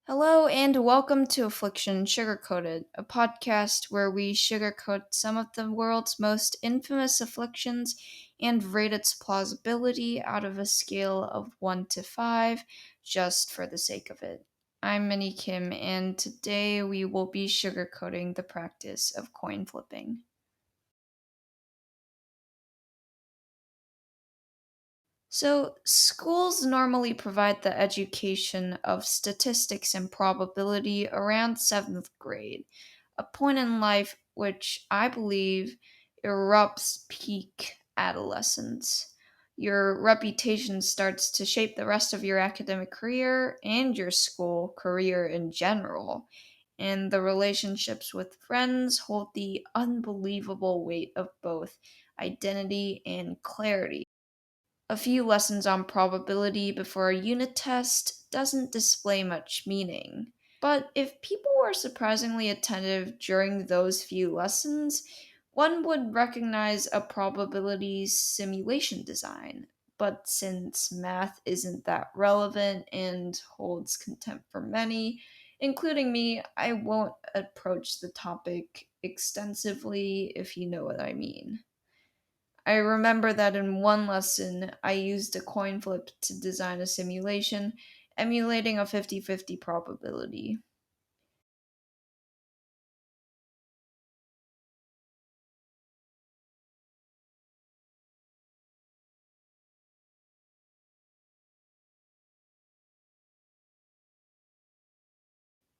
Hello and welcome to Afflictions Sugarcoated, a podcast where we sugarcoat some of the world's most infamous afflictions and rate its plausibility out of a scale of 1 to 5, just for the sake of it. I'm Minnie Kim, and today we will be sugarcoating the practice of coin flipping. So, schools normally provide the education of statistics and probability around seventh grade, a point in life which I believe erupts peak adolescence. Your reputation starts to shape the rest of your academic career and your school career in general, and the relationships with friends hold the unbelievable weight of both identity and clarity. A few lessons on probability before a unit test doesn't display much meaning. But if people were surprisingly attentive during those few lessons, one would recognize a probability simulation design. But since math isn't that relevant and holds contempt for many, including me, I won't approach the topic extensively, if you know what I mean. I remember that in one lesson, I used a coin flip to design a simulation emulating a 50-50 probability.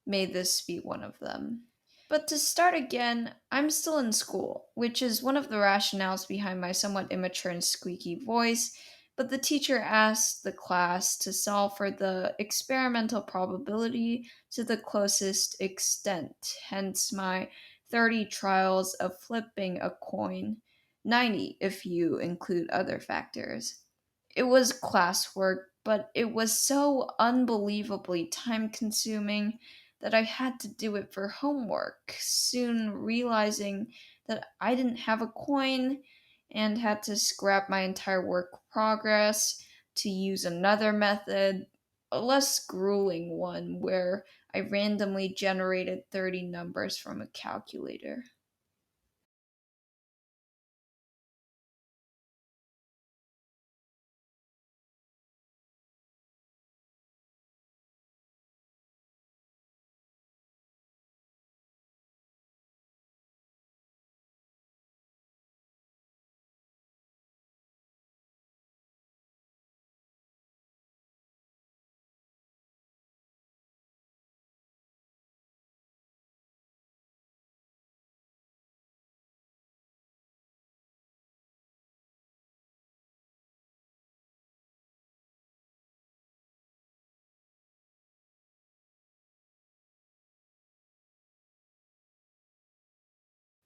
May this be one of them. But to start again, I'm still in school, which is one of the rationales behind my somewhat immature and squeaky voice. But the teacher asked the class to solve for the experimental probability to the closest extent, hence my 30 trials of flipping a coin, 90 if you include other factors. It was classwork, but it was so unbelievably time consuming that I had to do it for homework, soon realizing that I didn't have a coin and had to scrap my entire work progress to use another method, a less grueling one where I randomly generated 30 numbers from a calculator.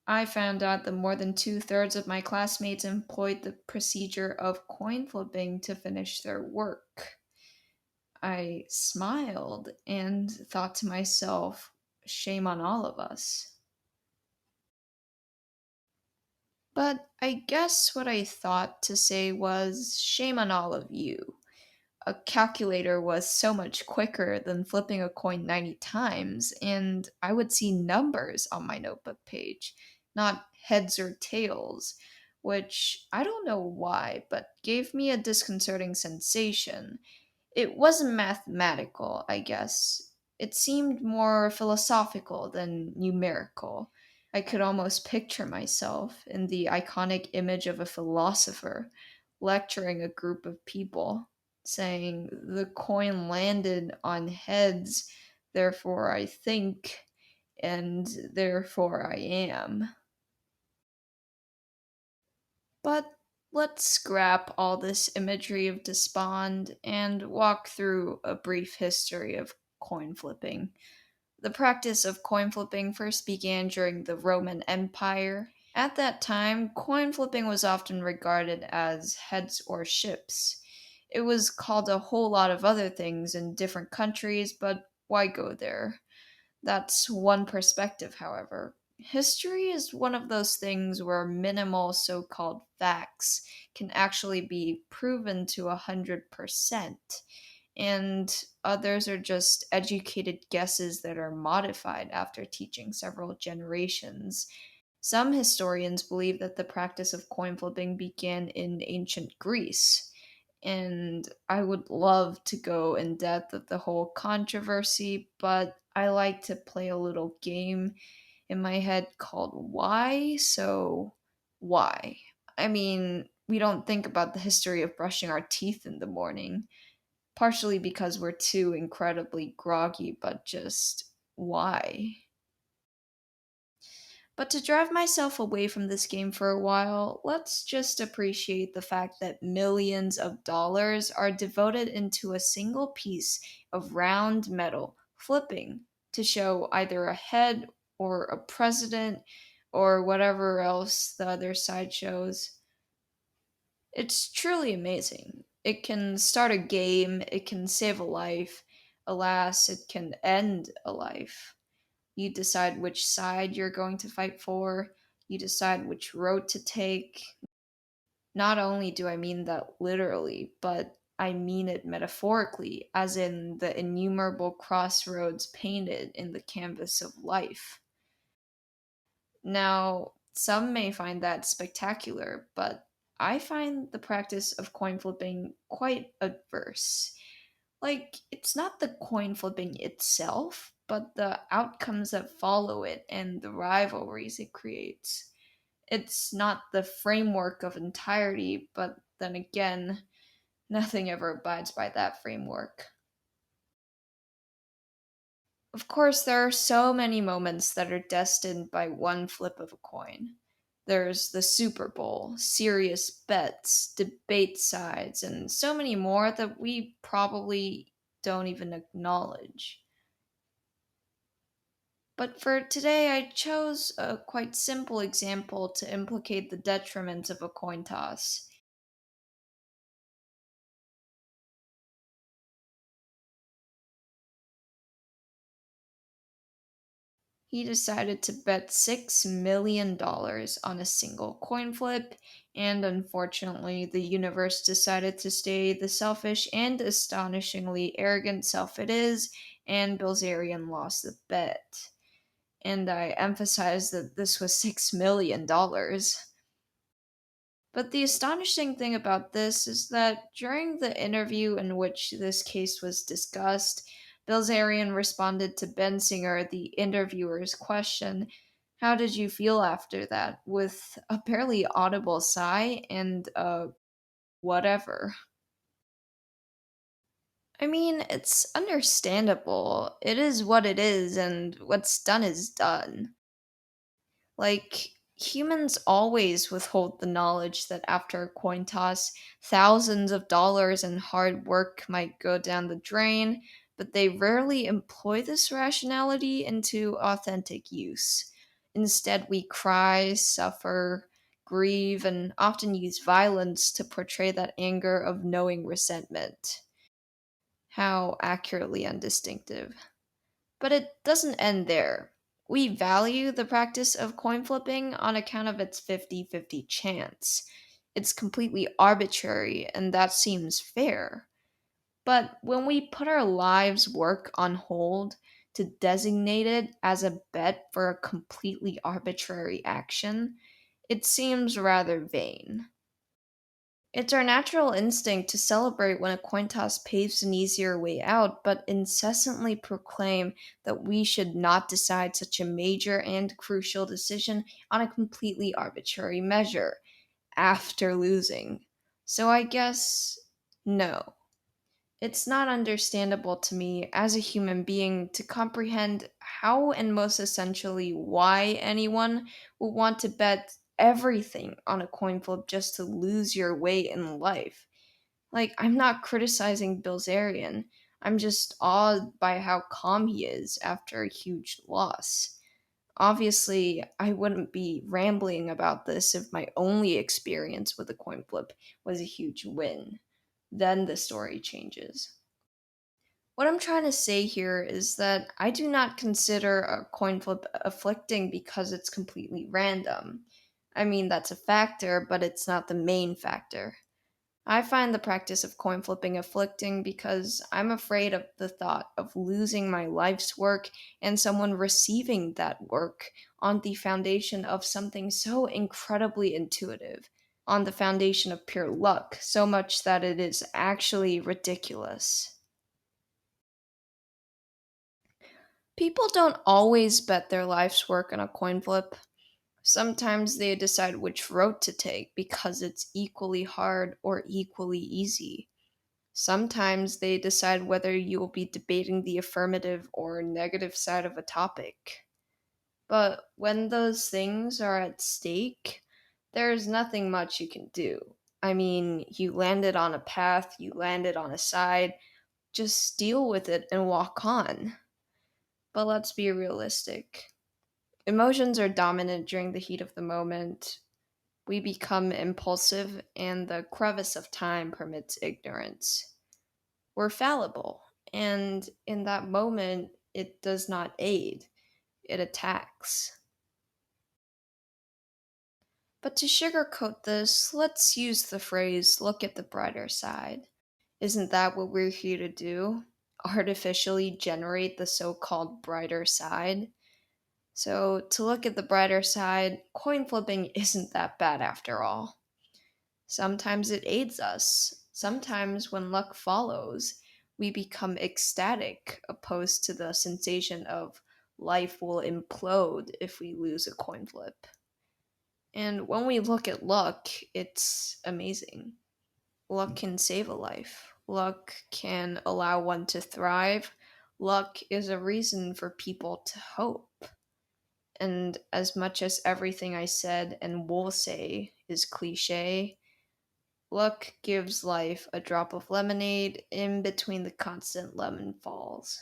I found out that more than two-thirds of my classmates employed the procedure of coin flipping to finish their work. I smiled and thought to myself, shame on all of us. But I guess what I thought to say was, shame on all of you. A calculator was so much quicker than flipping a coin 90 times, and I would see numbers on my notebook page, not heads or tails, which I don't know why, but gave me a disconcerting sensation. It wasn't mathematical, I guess. It seemed more philosophical than numerical. I could almost picture myself in the iconic image of a philosopher lecturing a group of people, saying, "The coin landed on heads, therefore I think, and therefore I am." But let's scrap all this imagery of despond and walk through a brief history of coin flipping. The practice of coin flipping first began during the Roman Empire. At that time, coin flipping was often regarded as heads or ships. It was called a whole lot of other things in different countries, but why go there? That's one perspective, however. History is one of those things where minimal so called facts can actually be proven to 100%. and others are just educated guesses that are modified after teaching several generations. Some historians believe that the practice of coin flipping began in ancient Greece, and I would love to go in depth of the whole controversy, but I like to play a little game in my head called Why? So, why? I mean, we don't think about the history of brushing our teeth in the morning, partially because we're too incredibly groggy, but just why? But to drive myself away from this game for a while, let's just appreciate the fact that millions of dollars are devoted into a single piece of round metal, flipping to show either a head or a president or whatever else the other side shows. It's truly amazing. It can start a game, it can save a life. Alas, it can end a life. You decide which side you're going to fight for. You decide which road to take. Not only do I mean that literally, but I mean it metaphorically, as in the innumerable crossroads painted in the canvas of life. Now, some may find that spectacular, but I find the practice of coin flipping quite adverse. Like, it's not the coin flipping itself, but the outcomes that follow it and the rivalries it creates. It's not the framework of entirety, but then again, nothing ever abides by that framework. Of course, there are so many moments that are destined by one flip of a coin. There's the Super Bowl, serious bets, debate sides, and so many more that we probably don't even acknowledge. But for today, I chose a quite simple example to implicate the detriments of a coin toss. He decided to bet $6 million on a single coin flip, and unfortunately, the universe decided to stay the selfish and astonishingly arrogant self it is, and Bilzerian lost the bet. And I emphasize that this was $6 million. But the astonishing thing about this is that during the interview in which this case was discussed, Bilzerian responded to Bensinger, the interviewer's question, "How did you feel after that?" with a barely audible sigh and a whatever. I mean, it's understandable. It is what it is, and what's done is done. Like, humans always withhold the knowledge that after a coin toss, thousands of dollars in hard work might go down the drain, but they rarely employ this rationality into authentic use. Instead, we cry, suffer, grieve, and often use violence to portray that anger of knowing resentment. How accurately undistinctive. But it doesn't end there. We value the practice of coin flipping on account of its 50-50 chance. It's completely arbitrary, and that seems fair. But when we put our lives' work on hold to designate it as a bet for a completely arbitrary action, it seems rather vain. It's our natural instinct to celebrate when a coin toss paves an easier way out, but incessantly proclaim that we should not decide such a major and crucial decision on a completely arbitrary measure after losing. So I guess no. It's not understandable to me as a human being to comprehend how and most essentially why anyone would want to bet everything on a coin flip just to lose your way in life. Like, I'm not criticizing Bilzerian. I'm just awed by how calm he is after a huge loss. Obviously, I wouldn't be rambling about this if my only experience with a coin flip was a huge win. Then the story changes. What I'm trying to say here is that I do not consider a coin flip afflicting because it's completely random. I mean, that's a factor, but it's not the main factor. I find the practice of coin flipping afflicting because I'm afraid of the thought of losing my life's work and someone receiving that work on the foundation of something so incredibly intuitive, on the foundation of pure luck, so much that it is actually ridiculous. People don't always bet their life's work on a coin flip. Sometimes they decide which road to take because it's equally hard or equally easy. Sometimes they decide whether you will be debating the affirmative or negative side of a topic. But when those things are at stake, there's nothing much you can do. I mean, you landed on a path, you landed on a side, just deal with it and walk on. But let's be realistic. Emotions are dominant during the heat of the moment. We become impulsive, and the crevice of time permits ignorance. We're fallible, and in that moment, it does not aid, it attacks. But to sugarcoat this, let's use the phrase look at the brighter side. Isn't that what we're here to do? Artificially generate the so called brighter side? So, to look at the brighter side, coin flipping isn't that bad after all. Sometimes it aids us. Sometimes, when luck follows, we become ecstatic, opposed to the sensation of life will implode if we lose a coin flip. And when we look at luck, it's amazing. Luck can save a life, luck can allow one to thrive. Luck is a reason for people to hope. And as much as everything I said and will say is cliche, luck gives life a drop of lemonade in between the constant lemon falls.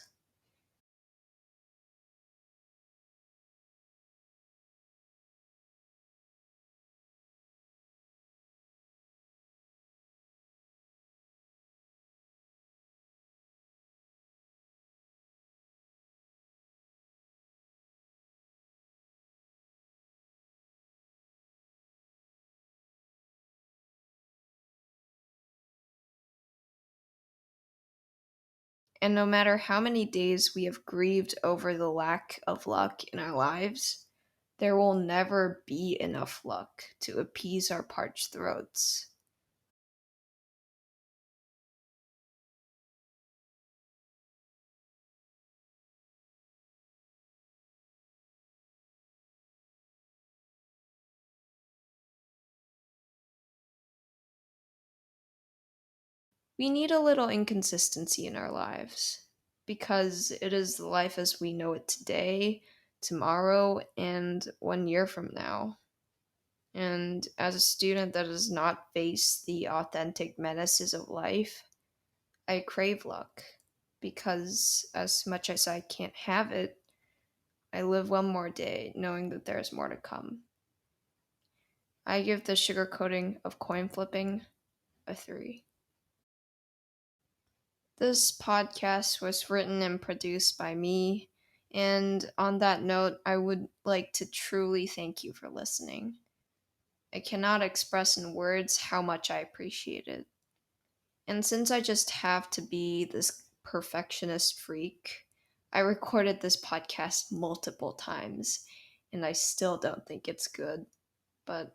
And no matter how many days we have grieved over the lack of luck in our lives, there will never be enough luck to appease our parched throats. We need a little inconsistency in our lives because it is the life as we know it today, tomorrow, and 1 year from now. And as a student that does not face the authentic menaces of life, I crave luck because as much as I can't have it, I live one more day knowing that there's more to come. I give the sugarcoating of coin flipping a 3. This podcast was written and produced by me, and on that note, I would like to truly thank you for listening. I cannot express in words how much I appreciate it. And since I just have to be this perfectionist freak, I recorded this podcast multiple times, and I still don't think it's good. But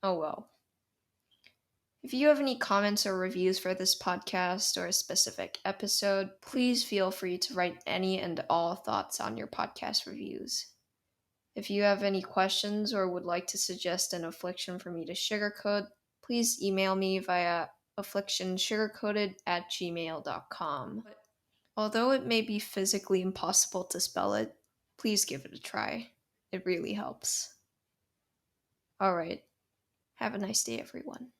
oh well. If you have any comments or reviews for this podcast or a specific episode, please feel free to write any and all thoughts on your podcast reviews. If you have any questions or would like to suggest an affliction for me to sugarcoat, please email me via afflictionssugarcoated@gmail.com. Although it may be physically impossible to spell it, please give it a try. It really helps. Alright, have a nice day, everyone.